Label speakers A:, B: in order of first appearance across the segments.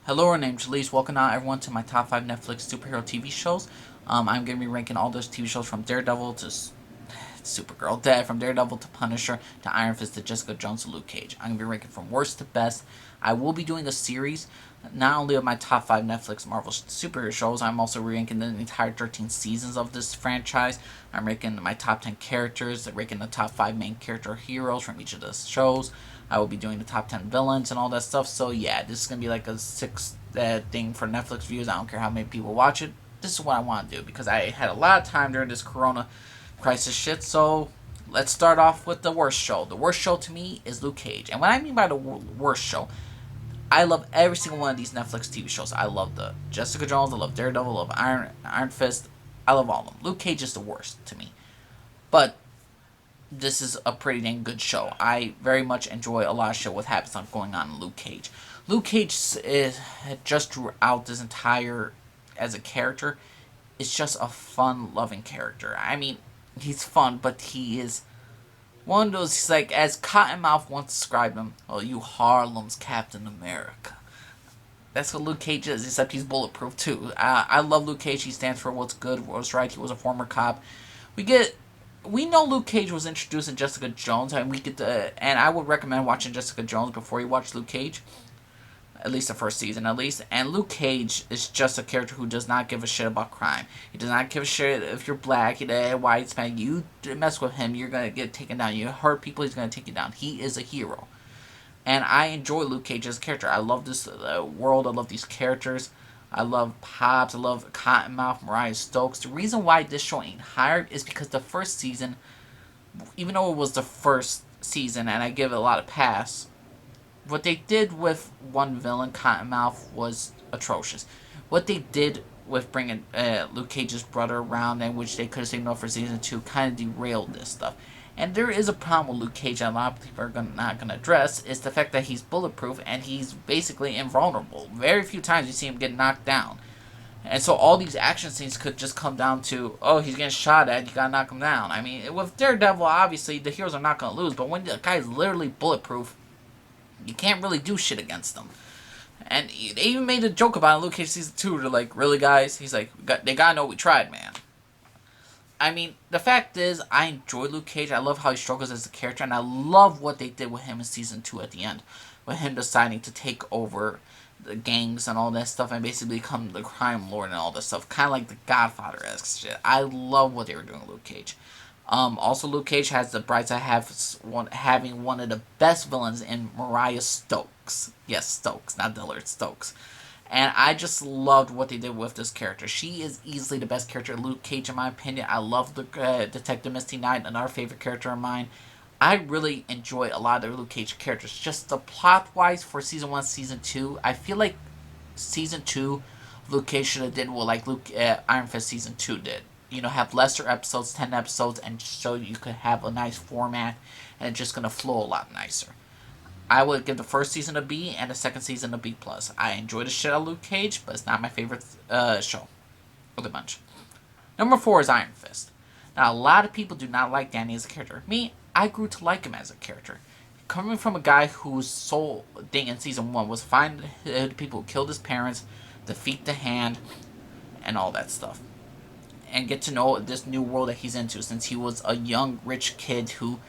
A: Hello, my name's Elise. Welcome out everyone to my top 5 Netflix superhero TV shows. I'm going to be ranking all those TV shows from Daredevil to Supergirl, from Daredevil to Punisher to Iron Fist to Jessica Jones to Luke Cage. I'm going to be ranking from worst to best. I will be doing a series not only of my top 5 Netflix Marvel superhero shows, I'm also ranking the entire 13 seasons of this franchise. I'm ranking my top 10 characters, ranking the top 5 main character heroes from each of the shows. I will be doing the top 10 villains and all that stuff. So yeah, this is going to be like a six thing for Netflix views. I don't care how many people watch it. This is what I want to do because I had a lot of time during this corona crisis shit. So let's start off with the worst show. The worst show to me is Luke Cage. And what I mean by the worst show, I love every single one of these Netflix TV shows. I love the Jessica Jones, I love Daredevil, I love Iron Fist. I love all of them. Luke Cage is the worst to me. But this is a pretty dang good show. I very much enjoy a lot of shit what happens going on in Luke Cage. Luke Cage is just throughout this entire as a character is just a fun loving character. I mean, he's fun, but he is one of those. He's like, as Cottonmouth once described him, "Oh, you Harlem's Captain America." That's what Luke Cage is, except he's bulletproof too. I love Luke Cage. He stands for what's good, what's right. He was a former cop. We know Luke Cage was introduced in Jessica Jones, and and I would recommend watching Jessica Jones before you watch Luke Cage, at least the first season, at least. And Luke Cage is just a character who does not give a shit about crime. He does not give a shit if you're black, white, Hispanic. You mess with him, you're gonna get taken down. You hurt people, he's gonna take you down. He is a hero, and I enjoy Luke Cage as a character. I love this world. I love these characters. I love Pops. I love Cottonmouth, Mariah Stokes. The reason why this show ain't higher is because the first season, even though it was the first season, and I give it a lot of pass, what they did with one villain, Cottonmouth, was atrocious. What they did with bringing Luke Cage's brother around, and which they could have saved no for season 2, kind of derailed this stuff. And there is a problem with Luke Cage that a lot of people are not going to address, is the fact that he's bulletproof and he's basically invulnerable. Very few times you see him get knocked down. And so all these action scenes could just come down to, oh, he's getting shot at, you gotta knock him down. I mean, with Daredevil, obviously, the heroes are not going to lose, but when the guy's literally bulletproof, you can't really do shit against them. And they even made a joke about it in Luke Cage Season 2. They're like, really, guys? He's like, they gotta know we tried, man. I mean, the fact is, I enjoy Luke Cage. I love how he struggles as a character, and I love what they did with him in Season 2 at the end. With him deciding to take over the gangs and all that stuff and basically become the crime lord and all this stuff. Kind of like the Godfather-esque shit. I love what they were doing with Luke Cage. Also, Luke Cage has the bright side having one of the best villains in Mariah Stokes. Yes, Stokes, not Dillard, Stokes. And I just loved what they did with this character. She is easily the best character, Luke Cage, in my opinion. I love the Detective Misty Knight, another favorite character of mine. I really enjoy a lot of the Luke Cage characters. Just the plot-wise for Season 1, Season 2, I feel like Season 2, Luke Cage should have did what like Iron Fist Season 2 did. You know, have lesser episodes, 10 episodes, and so you could have a nice format, and it's just going to flow a lot nicer. I would give the first season a B and the second season a B+. I enjoy the shit out of Luke Cage, but it's not my favorite show of the bunch. Number 4 is Iron Fist. Now, a lot of people do not like Danny as a character. Me, I grew to like him as a character. Coming from a guy whose sole thing in Season 1 was find the people who killed his parents, defeat the Hand, and all that stuff. And get to know this new world that he's into, since he was a young, rich kid who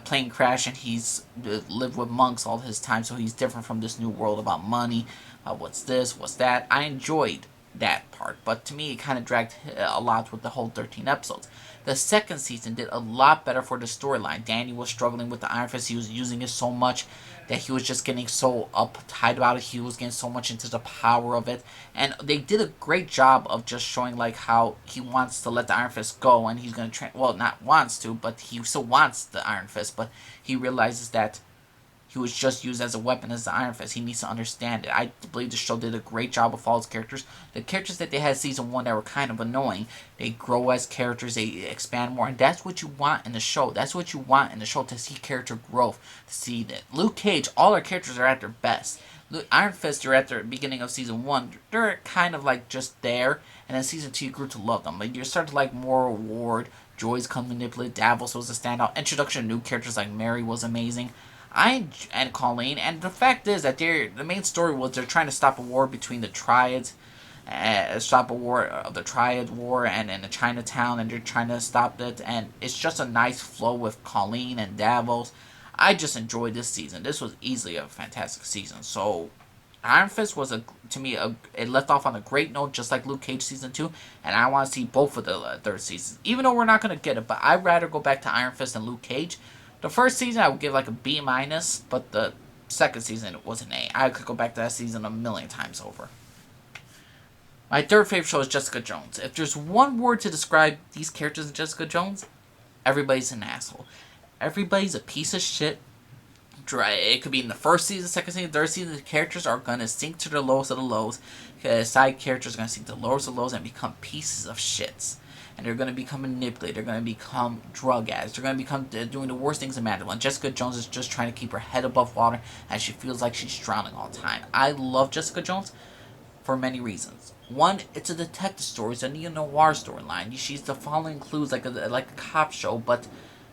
A: plane crash, and he's lived with monks all his time, so he's different from this new world about money, what's this, what's that. I enjoyed that part, but to me it kind of dragged a lot with the whole 13 episodes. The second season did a lot better for the storyline. Danny was struggling with the Iron Fist. He was using it so much that he was just getting so uptight about it. He was getting so much into the power of it. And they did a great job of just showing like how he wants to let the Iron Fist go, and he's going to well, not wants to, but he still wants the Iron Fist, but he realizes that he was just used as a weapon as the Iron Fist. He needs to understand it. I believe the show did a great job with all its characters. The characters that they had in Season 1 that were kind of annoying, they grow as characters, they expand more, and that's what you want in the show. That's what you want in the show, to see character growth, to see that. Luke Cage, all our characters are at their best. Iron Fist are at the beginning of Season 1, they're kind of like just there, and then Season 2 you grew to love them. Like, you start to like more Ward, Joy's come manipulate, Davos was a standout, introduction of new characters like Mary was amazing. And Colleen, and the fact is that the main story was they're trying to stop a war between the Triads, stop a war of the Triad War and the Chinatown, and they're trying to stop it. And it's just a nice flow with Colleen and Davos. I just enjoyed this season. This was easily a fantastic season. So Iron Fist was to me it left off on a great note, just like Luke Cage season 2, and I want to see both of the third seasons, even though we're not gonna get it. But I'd rather go back to Iron Fist and Luke Cage. The first season I would give like a B minus, but the second season was an A. I could go back to that season a million times over. My third favorite show is Jessica Jones. If there's one word to describe these characters in Jessica Jones, everybody's an asshole. Everybody's a piece of shit. It could be in the first season, second season, third season. The characters are going to sink to the lowest of the lows. Side characters are going to sink to the lowest of the lows and become pieces of shits. And they're going to become manipulated. They're going to become drug addicts. They're going to become doing the worst things imaginable. And Jessica Jones is just trying to keep her head above water as she feels like she's drowning all the time. I love Jessica Jones for many reasons. One, it's a detective story. It's a neo-noir storyline. She's the following clues like a cop show, but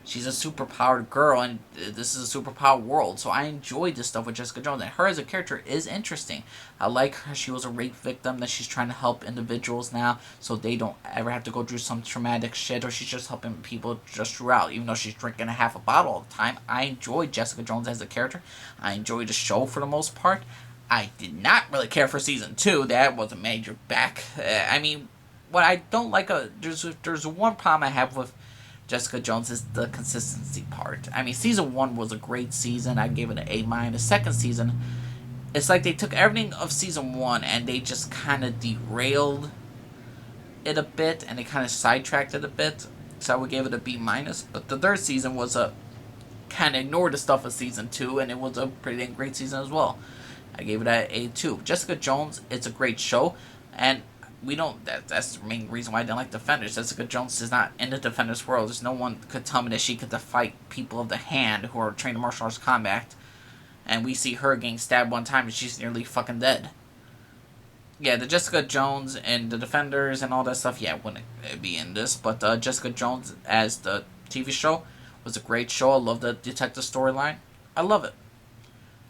A: she's a superpowered girl, and this is a superpowered world. So I enjoyed this stuff with Jessica Jones, and her as a character is interesting. I like her. She was a rape victim that she's trying to help individuals now, so they don't ever have to go through some traumatic shit, or she's just helping people just throughout, even though she's drinking a half a bottle all the time. I enjoyed Jessica Jones as a character. I enjoyed the show for the most part. I did not really care for season 2. That was a major back. I mean, what I don't like, there's one problem I have with Jessica Jones is the consistency part. I mean, season 1 was a great season. I gave it an A minus. Second season, it's like they took everything of season 1 and they just kind of derailed it a bit, and they kind of sidetracked it a bit. So I would give it a B minus. But the third season was a kind of ignored the stuff of season 2, and it was a pretty great season as well. I gave it an A2. Jessica Jones, it's a great show, and we don't. That's the main reason why I didn't like Defenders. Jessica Jones is not in the Defenders world. There's no one could tell me that she could fight people of the hand who are trained in martial arts combat, and we see her getting stabbed one time and she's nearly fucking dead. Yeah, the Jessica Jones and the Defenders and all that stuff, yeah, wouldn't be in this. But Jessica Jones as the TV show was a great show. I love the detective storyline. I love it.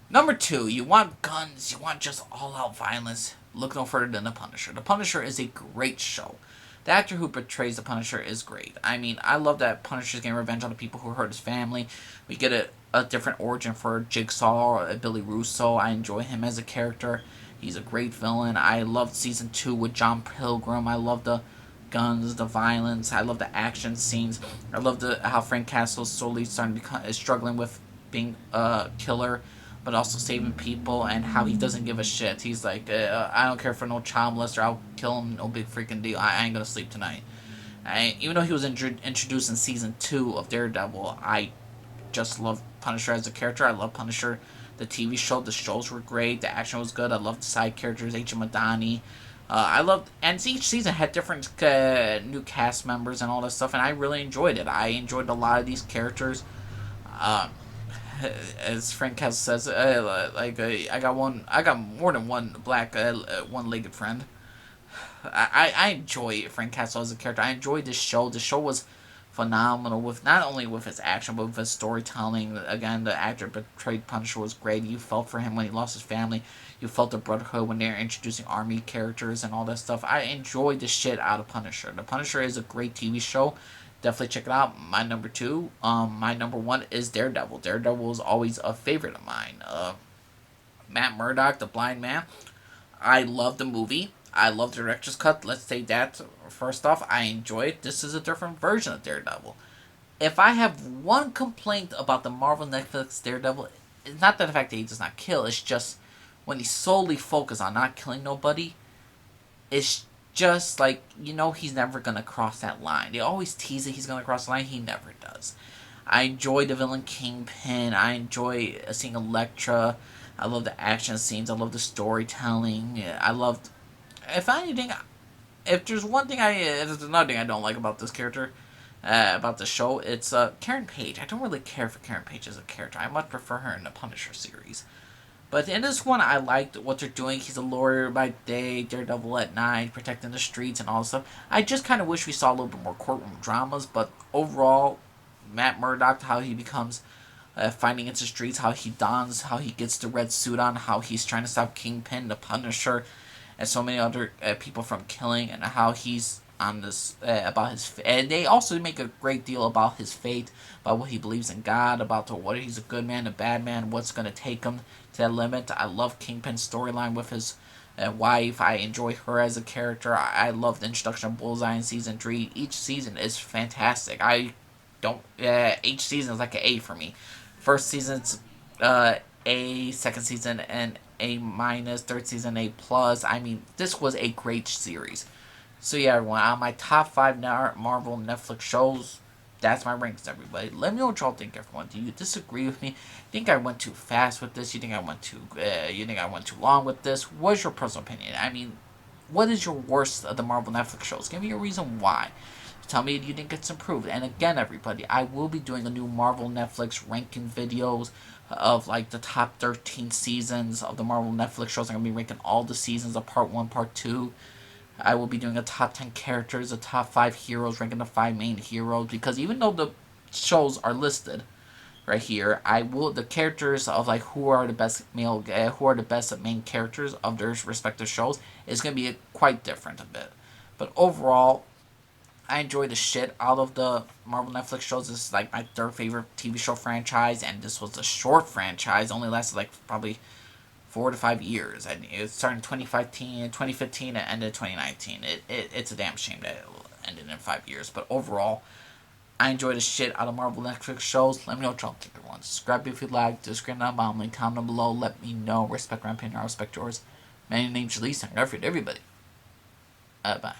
A: Number 2, you want guns, you want just all-out violence. Look no further than The Punisher. The Punisher is a great show. The actor who portrays The Punisher is great. I mean, I love that Punisher's getting revenge on the people who hurt his family. We get a different origin for Jigsaw, Billy Russo. I enjoy him as a character. He's a great villain. I loved season 2 with John Pilgrim. I love the guns, the violence. I love the action scenes. I love how Frank Castle is slowly struggling with being a killer, but also saving people, and how he doesn't give a shit. He's like, I don't care for no child molester, I'll kill him, no big freaking deal, I ain't gonna sleep tonight. Even though he was introduced in season 2 of Daredevil, I just love Punisher as a character. I love Punisher, the TV show. The shows were great, the action was good, I loved the side characters, Agent Madani. I loved, and each season had different new cast members and all that stuff, and I really enjoyed it. I enjoyed a lot of these characters. As Frank Castle says, I got more than one black, one-legged friend. I enjoy Frank Castle as a character. I enjoyed this show. The show was phenomenal, with not only with its action, but with its storytelling. Again, the actor portrayed Punisher was great. You felt for him when he lost his family. You felt the brotherhood when they're introducing army characters and all that stuff. I enjoyed the shit out of Punisher. The Punisher is a great TV show. Definitely check it out. My number 2. My number 1 is Daredevil. Daredevil is always a favorite of mine. Matt Murdock, the blind man. I love the movie. I love the director's cut. Let's say that first off. I enjoy it. This is a different version of Daredevil. If I have one complaint about the Marvel Netflix Daredevil, it's not the fact that he does not kill. It's just when he solely focuses on not killing nobody, it's just like, he's never going to cross that line. They always tease it he's going to cross the line. He never does. I enjoy the villain Kingpin. I enjoy seeing Elektra. I love the action scenes. I love the storytelling. I loved... If anything, if there's another thing I don't like about this character, about the show, it's Karen Page. I don't really care for Karen Page as a character. I much prefer her in the Punisher series. But in this one, I liked what they're doing. He's a lawyer by day, Daredevil at night, protecting the streets and all this stuff. I just kind of wish we saw a little bit more courtroom dramas, but overall, Matt Murdock, how he becomes fighting into streets, how he dons, how he gets the red suit on, how he's trying to stop Kingpin, the Punisher, and so many other people from killing, and how he's on this about his. And they also make a great deal about his fate, about what he believes in God, about what he's a good man, a bad man, what's going to take him to that limit. I love Kingpin's storyline with his wife. I enjoy her as a character. I love the introduction of Bullseye in season 3. Each season is fantastic. I don't. Each season is like an A for me. First season's A, second season an A minus, third season A plus. I mean, this was a great series. So yeah, everyone, on my top 5 Marvel Netflix shows, that's my rankings, everybody. Let me know what y'all think, everyone. Do you disagree with me? Think I went too fast with this? You think I went too long with this? What's your personal opinion? I mean, what is your worst of the Marvel Netflix shows? Give me a reason why. Tell me you think it's improved. And again, everybody, I will be doing a new Marvel Netflix ranking videos of like the top 13 seasons of the Marvel Netflix shows. I'm gonna be ranking all the seasons of part 1, part 2. I will be doing a top 10 characters, a top 5 heroes, ranking the 5 main heroes. Because even though the shows are listed right here, the characters of like who are the best who are the best main characters of their respective shows is gonna be quite different a bit. But overall, I enjoy the shit out of the Marvel Netflix shows. This is like my third favorite TV show franchise, and this was a short franchise. Only lasted like probably 4 to 5 years. And it started in 2015 and ended in 2019. It's a damn shame that it ended in 5 years. But overall, I enjoy the shit out of Marvel Netflix shows. Let me know what y'all think, everyone. Subscribe if you like. Discreet on bottom link, comment down below. Let me know. Respect my opinion. I respect yours. My name's Lisa. I'm everybody. Bye.